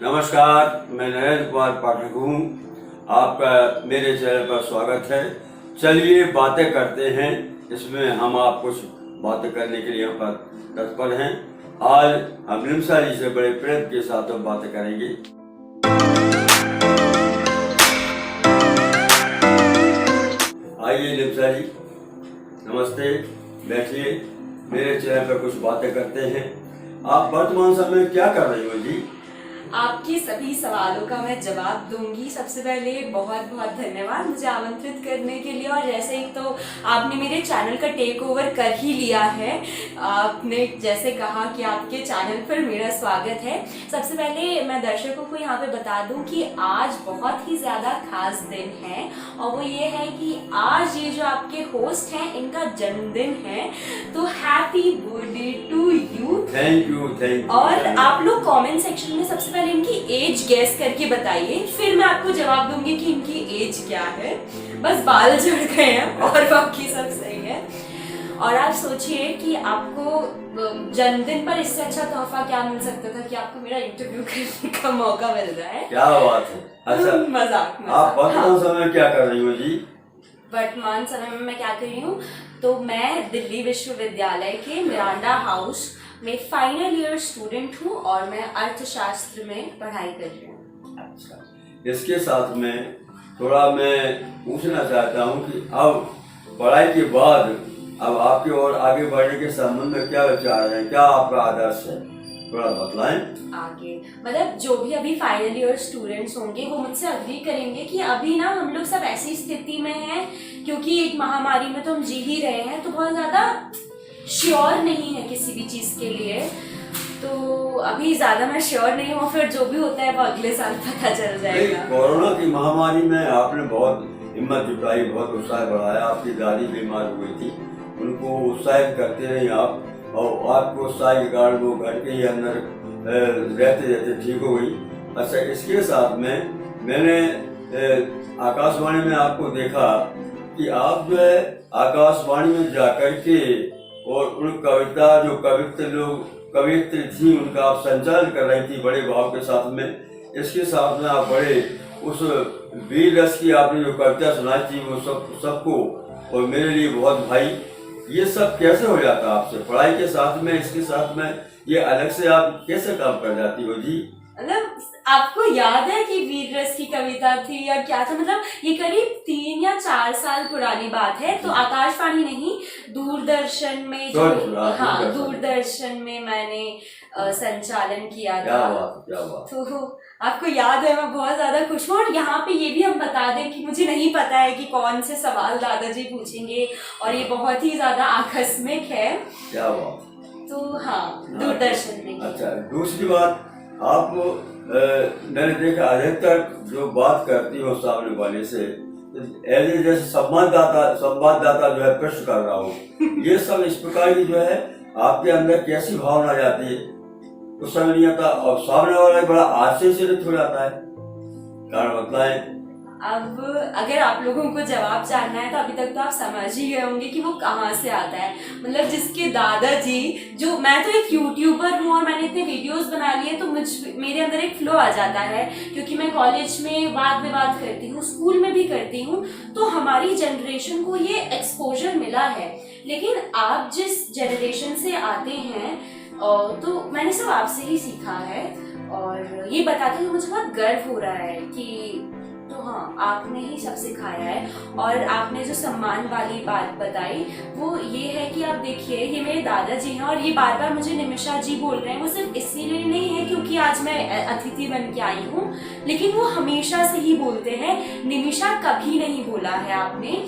नमस्कार, मैं नरेंद्र कुमार पाठक हूँ। आपका मेरे चैनल पर स्वागत है। चलिए बातें करते हैं। इसमें हम आप कुछ बातें करने के लिए यहाँ पर तत्पर हैं। आज हम निमसा जी से बड़े प्रेम के साथ हम बातें करेंगे। आइए निमसा जी, नमस्ते, बैठिए। मेरे चैनल पर कुछ बातें करते हैं। आप वर्तमान समय में क्या कर रही हो जी? आपके सभी सवालों का मैं जवाब दूंगी। सबसे पहले बहुत बहुत धन्यवाद मुझे आमंत्रित करने के लिए। और जैसे ही तो आपने मेरे चैनल का टेक ओवर कर ही लिया है, आपने जैसे कहा कि आपके चैनल पर मेरा स्वागत है। सबसे पहले मैं दर्शकों को यहाँ पे बता दूं कि आज बहुत ही ज़्यादा खास दिन है, और वो ये है कि आज ये जो आपके होस्ट हैं इनका जन्मदिन है। तो happy birthday to you. Thank you, thank you. और आप लोग कमेंट सेक्शन में सबसे पहले इनकी एज गेस करके बताइए, फिर मैं आपको जवाब दूंगी कि इनकी एज क्या है। बस बाल झड़ गए हैं और बाकी सब सही है। और आप सोचिए कि आपको जन्मदिन पर इससे अच्छा तोहफा क्या मिल सकता था कि आपको मेरा इंटरव्यू करने का मौका मिल रहा है। क्या बात है। अच्छा, मजाक। आप वर्तमान समय में क्या कर रही हो जी? वर्तमान समय में मैं क्या कर रही हूँ, तो मैं दिल्ली विश्वविद्यालय के मिरांडा हाउस में फाइनल ईयर स्टूडेंट हूँ और मैं अर्थशास्त्र में पढ़ाई कर रही हूँ। अच्छा, इसके साथ में थोड़ा मैं पूछना चाहता हूँ कि अब पढ़ाई के बाद अब आपके और आगे बढ़ने के संबंध में क्या विचार है, क्या आपका आदर्श है, थोड़ा बतलाएं। आगे मतलब जो भी अभी फाइनल ईयर स्टूडेंट्स होंगे वो मुझसे अग्री करेंगे कि अभी ना हम लोग सब ऐसी स्थिति में हैं, क्योंकि एक महामारी में तो हम जी ही रहे हैं, तो बहुत ज्यादा श्योर नहीं है किसी भी चीज के लिए। तो अभी ज्यादा मैं श्योर नहीं हूँ, फिर जो भी होता है वो अगले साल पता चल जाएगा। कोरोना की महामारी में आपने बहुत हिम्मत जुटाई, बहुत उत्साह बढ़ाया। आपकी दादी बीमार हुई थी, उनको उत्साहित करते रहे आप, और आपको उत्साह के कारण वो घर के ही अंदर रहते रहते ठीक हो गई। अच्छा, इसके साथ में मैंने आकाशवाणी में आपको देखा कि आप जो है आकाशवाणी में जाकर के और उन कविता जो कवित्री थी उनका आप संचालन कर रही थी बड़े भाव के साथ में। इसके साथ में आप बड़े उस वीर रस की आपने जो कविता सुनाई थी वो सबको और मेरे लिए बहुत भाई। ये सब कैसे हो जाता आपसे पढ़ाई के साथ में, इसके साथ में ये अलग से आप कैसे काम कर जाती हो जी? मतलब आपको याद है कि वीर रस की कविता थी या क्या था? मतलब ये करीब 3 या 4 साल पुरानी बात है। तो आकाशवाणी नहीं, दूरदर्शन में दूरदर्शन में मैंने संचालन किया था। क्या बात। तो आपको याद है, मैं बहुत ज्यादा खुश हूँ। और यहाँ पे ये भी हम बता दें कि मुझे नहीं पता है कि कौन से सवाल दादाजी पूछेंगे, और ये बहुत ही ज्यादा आकस्मिक है। क्या बात। तो हाँ, दूरदर्शन में। अच्छा, दूसरी बात, आप मैंने देखा अधिकतर जो बात करती हो सामने वाले से जैसे संवाददाता जो है प्रश्न कर रहा हो, ये सब इस प्रकार की जो है आपके अंदर कैसी भावना जाती है? कुछ समझ नहीं आता और सामने वाला बड़ा आश्चर्यचकित हो जाता है। कारण बताएं। अब अगर आप लोगों को जवाब जानना है तो अभी तक तो आप समझ ही गए होंगे कि वो कहाँ से आता है। मतलब जिसके दादाजी, जो मैं तो एक यूट्यूबर हूँ और मैंने इतने वीडियोस बना लिए, तो मेरे अंदर एक फ्लो आ जाता है, क्योंकि मैं कॉलेज में वाद विवाद करती हूँ, स्कूल में भी करती हूँ, तो हमारी जनरेशन को ये एक्सपोजर मिला है। लेकिन आप जिस जनरेशन से आते हैं तो मैंने सब आपसे ही सीखा है, और ये बताते हुए मुझे बहुत गर्व हो रहा है कि तो हाँ, आपने ही सब सिखाया है। और आपने जो सम्मान वाली बात बताई वो ये है कि आप देखिए, ये मेरे दादाजी हैं और ये बार बार मुझे निमिषा जी बोल रहे हैं। वो सिर्फ इसीलिए नहीं है क्योंकि आज मैं अतिथि बन के आई हूँ, लेकिन वो हमेशा से ही बोलते हैं। निमिषा कभी नहीं बोला है आपने।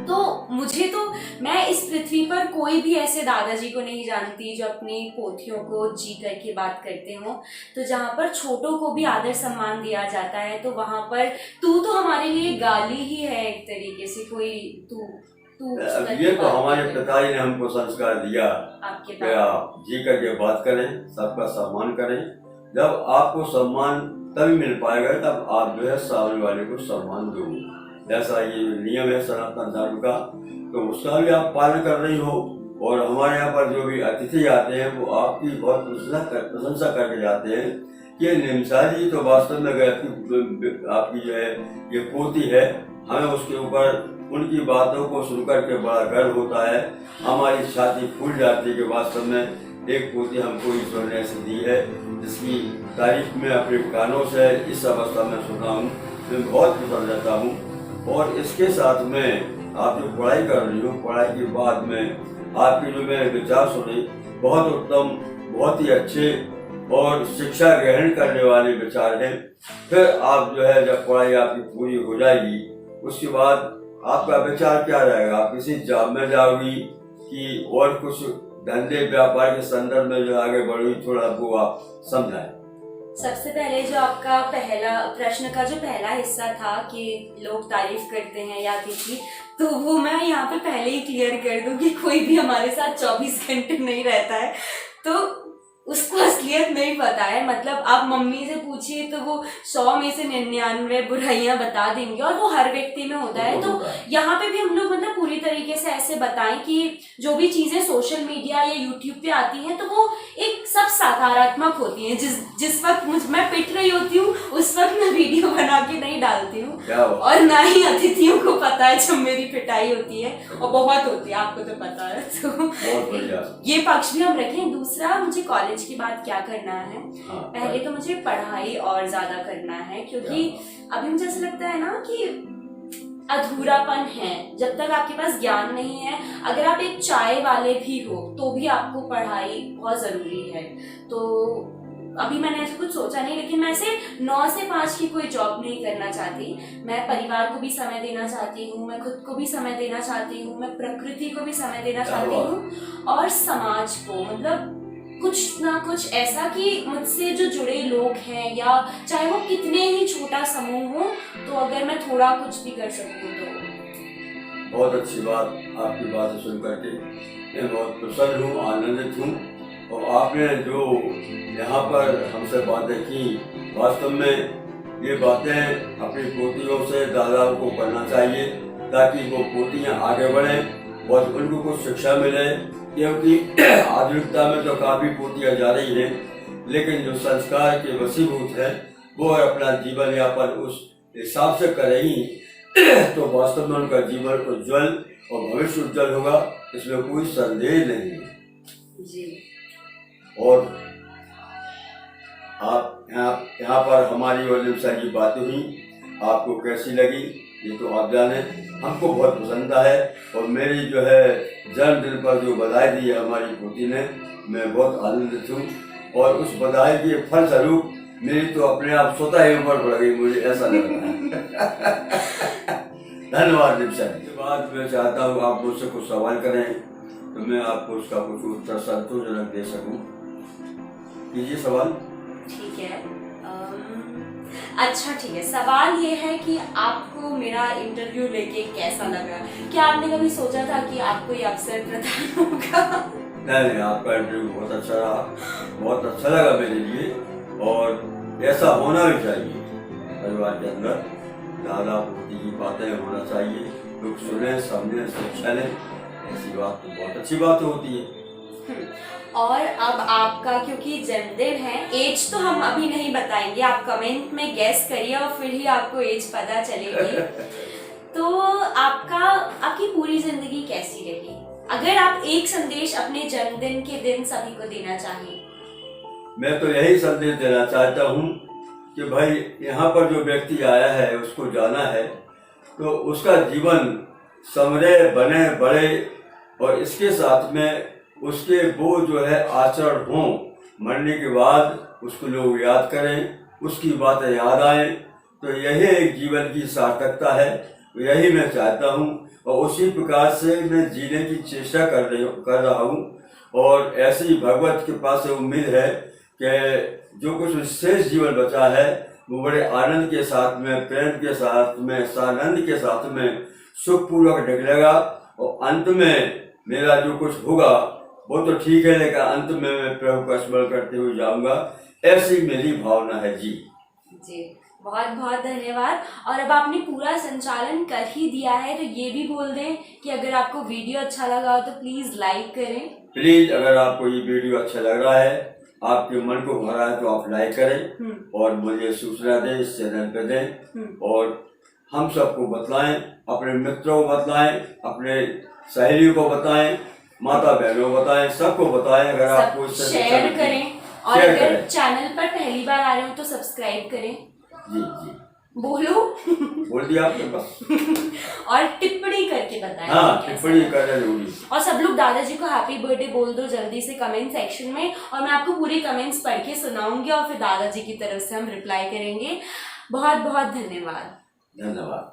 तो मुझे तो, मैं इस पृथ्वी पर कोई भी ऐसे दादाजी को नहीं जानती जो अपनी पोथियों को जी करके बात करते हो। तो जहाँ पर छोटों को भी आदर सम्मान दिया जाता है, तो वहाँ पर तू तो हमारे लिए गाली ही है एक तरीके से। कोई तू ये तो हमारे पिताजी ने हमको संस्कार दिया आपके कि आप जी करके बात करें, सबका सम्मान करें। जब आपको सम्मान तभी मिल पाएगा तब आप जो है सामने वाले को सम्मान दोगे। जैसा ये नियम है सनातन धर्म का, तो उसका भी आप पालन कर रही हो। और हमारे यहाँ पर जो भी अतिथि आते हैं वो आपकी बहुत प्रशंसा करके जाते हैं कि निमसा जी तो वास्तव में अगर आपकी जो है ये पोती है, हमें उसके ऊपर उनकी बातों को सुनकर के बड़ा गर्व होता है, हमारी छाती फूल जाती है कि वास्तव में एक पोती हमको ईश्वर ने ऐसी दी है जिसकी तारीफ में अपने कानों से इस अवस्था में सुना हूँ। मैं बहुत पसंद रहता हूँ। और इसके साथ में आप जो पढ़ाई कर रही हो, पढ़ाई के बाद में आपके जो मैंने विचार सुने बहुत उत्तम, बहुत ही अच्छे और शिक्षा ग्रहण करने वाले विचार हैं। फिर आप जो है जब पढ़ाई आपकी पूरी हो जाएगी उसके बाद आपका विचार क्या रहेगा? आप किसी जॉब में जाओगी कि और कुछ धंधे व्यापार के संदर्भ में जो आगे बढ़ोगी? थोड़ा वो आप समझाएं। सबसे पहले जो आपका पहला प्रश्न का जो पहला हिस्सा था कि लोग तारीफ करते हैं या अतिथि, तो वो मैं यहाँ पे पहले ही क्लियर कर दूं कि कोई भी हमारे साथ 24 घंटे नहीं रहता है, तो उसको असलियत नहीं पता है। मतलब आप मम्मी से पूछिए तो वो 100 में से 99 बुराइयां बता देंगे और वो हर व्यक्ति में होता है। तो यहाँ पे भी हम लोग मतलब पूरी तरीके से ऐसे बताएं कि जो भी चीजें सोशल मीडिया या यूट्यूब पे आती हैं तो वो एक सब सकारात्मक होती हैं। जिस वक्त मैं पिट रही होती हूँ उस वक्त मैं वीडियो बना के नहीं डालती हूँ, और ना ही अतिथियों को पता है जब मेरी पिटाई होती है, और बहुत होती है, आपको तो पता है। तो ये पक्ष भी हम रखें। दूसरा, मुझे कॉलेज की बात क्या करना है, पहले तो मुझे पढ़ाई और ज्यादा करना है, क्योंकि अभी मुझे ऐसा लगता है ना कि अधूरापन है जब तक आपके पास ज्ञान नहीं है। अगर आप एक चाय वाले भी हो तो भी आपको पढ़ाई बहुत जरूरी है। तो अभी मैंने ऐसे कुछ सोचा नहीं, लेकिन मैं ऐसे 9 से 5 की कोई जॉब नहीं करना चाहती। मैं परिवार को भी समय देना चाहती हूँ, मैं खुद को भी समय देना चाहती हूँ, मैं प्रकृति को भी समय देना चाहती हूँ, और समाज को, मतलब कुछ ना कुछ ऐसा कि मुझसे जो जुड़े लोग हैं, या चाहे वो कितने ही छोटा समूह हो, तो अगर मैं थोड़ा कुछ भी कर सकूं तो। बहुत अच्छी बात, आपकी बातें सुन करके मैं बहुत प्रसन्न हूँ, आनंदित हूँ। और आपने जो यहाँ पर हमसे बातें की, वास्तव में ये बातें अपनी पोतियों से दादाओं को करना चाहिए ताकि वो पोतियाँ आगे बढ़ें और उनको कुछ शिक्षा मिले। क्योंकि आधुनिकता में तो काफी पोतियां जा रही हैं, लेकिन जो संस्कार के वशीभूत हैं वो अपना जीवन यापन उस हिसाब से करेंगी तो वास्तव में उनका जीवन उज्जवल और भविष्य उज्जवल होगा, इसमें कोई संदेह नहीं है जी। और आप यहाँ पर हमारी और निमसा की बातें हुई, आपको कैसी लगी ये तो आप जाने, हमको बहुत पसंद है। और मेरी जो है जन्मदिन पर जो बधाई दी है हमारी पोती ने, मैं बहुत आनंदित हूँ। और उस बधाई के फल स्वरूप मेरी तो अपने आप स्वतः ही उम्र बढ़ गई, मुझे ऐसा लग रहा है। धन्यवाद निमसा जी। इसके बाद मैं चाहता हूँ आप मुझसे कुछ सवाल करें तो मैं आपको उसका कुछ उत्तर संतोषजनक दे सकूँ। कीजिए सवाल। ठीक है, अच्छा ठीक है। सवाल ये है कि आपको मेरा इंटरव्यू लेके कैसा लगा? क्या आपने कभी सोचा था कि आपको ये अवसर प्रदान होगा? नहीं, आपका इंटरव्यू बहुत अच्छा रहा, बहुत अच्छा लगा मेरे लिए, और ऐसा होना भी चाहिए परिवार के अंदर। दादा पोती की बातें होना चाहिए, लोग सुने समझे शिक्षा लें, ऐसी बात तो बहुत अच्छी बात होती है। और अब आपका क्योंकि जन्मदिन है, एज तो हम अभी नहीं बताएंगे, आप कमेंट में गेस करिए और फिर ही आपको एज पता चलेगी। तो आपकी पूरी जिंदगी कैसी रही? अगर आप एक संदेश अपने जन्मदिन के दिन सभी को देना चाहें। मैं तो यही संदेश देना चाहता हूँ कि भाई यहाँ पर जो व्यक्ति आया है उसको जाना है तो उसका जीवन समृद्ध बने बढ़े, और इसके साथ में उसके वो जो है आचरण हों, मरने के बाद उसको लोग याद करें, उसकी बातें याद आए, तो यही एक जीवन की सार्थकता है। यही मैं चाहता हूँ और उसी प्रकार से मैं जीने की चेष्टा कर रहा हूँ। और ऐसी भगवत कृपा से उम्मीद है कि जो कुछ शेष जीवन बचा है वो बड़े आनंद के साथ में, प्रेम के साथ में, सानंद के साथ में सुखपूर्वक निकलेगा। और अंत में मेरा जो कुछ होगा वो तो ठीक है, लेकिन अंत में मैं प्रभु का स्मरण करते हुए जाऊंगा, ऐसी मेरी भावना है। जी जी, बहुत बहुत धन्यवाद। और अब आपने पूरा संचालन कर ही दिया है तो ये भी बोल दें कि अगर आपको वीडियो अच्छा लगा हो तो प्लीज लाइक करें। प्लीज, अगर आपको ये वीडियो अच्छा लग रहा है आपके मन को भरा है तो आप लाइक करें और मुझे सूचना दें, इस चैनल पे दें और हम सबको बताएं, अपने मित्रों को बताएं, अपने सहेलियों को बताएं, माता बहनों को बताएं, सबको बताएं। अगर आपको शेयर करें और अगर चैनल पर पहली बार आ रहे हो तो सब्सक्राइब करें। जी जी बोलो बोल दिया आपने बस। और टिप्पणी करके बताएं। हाँ, टिप्पणी करना जरूरी। और सब लोग दादाजी को हैप्पी बर्थडे बोल दो जल्दी से कमेंट सेक्शन में, और मैं आपको पूरे कमेंट्स पढ़ के सुनाऊंगी और फिर दादाजी की तरफ से हम रिप्लाई करेंगे। बहुत बहुत धन्यवाद। धन्यवाद।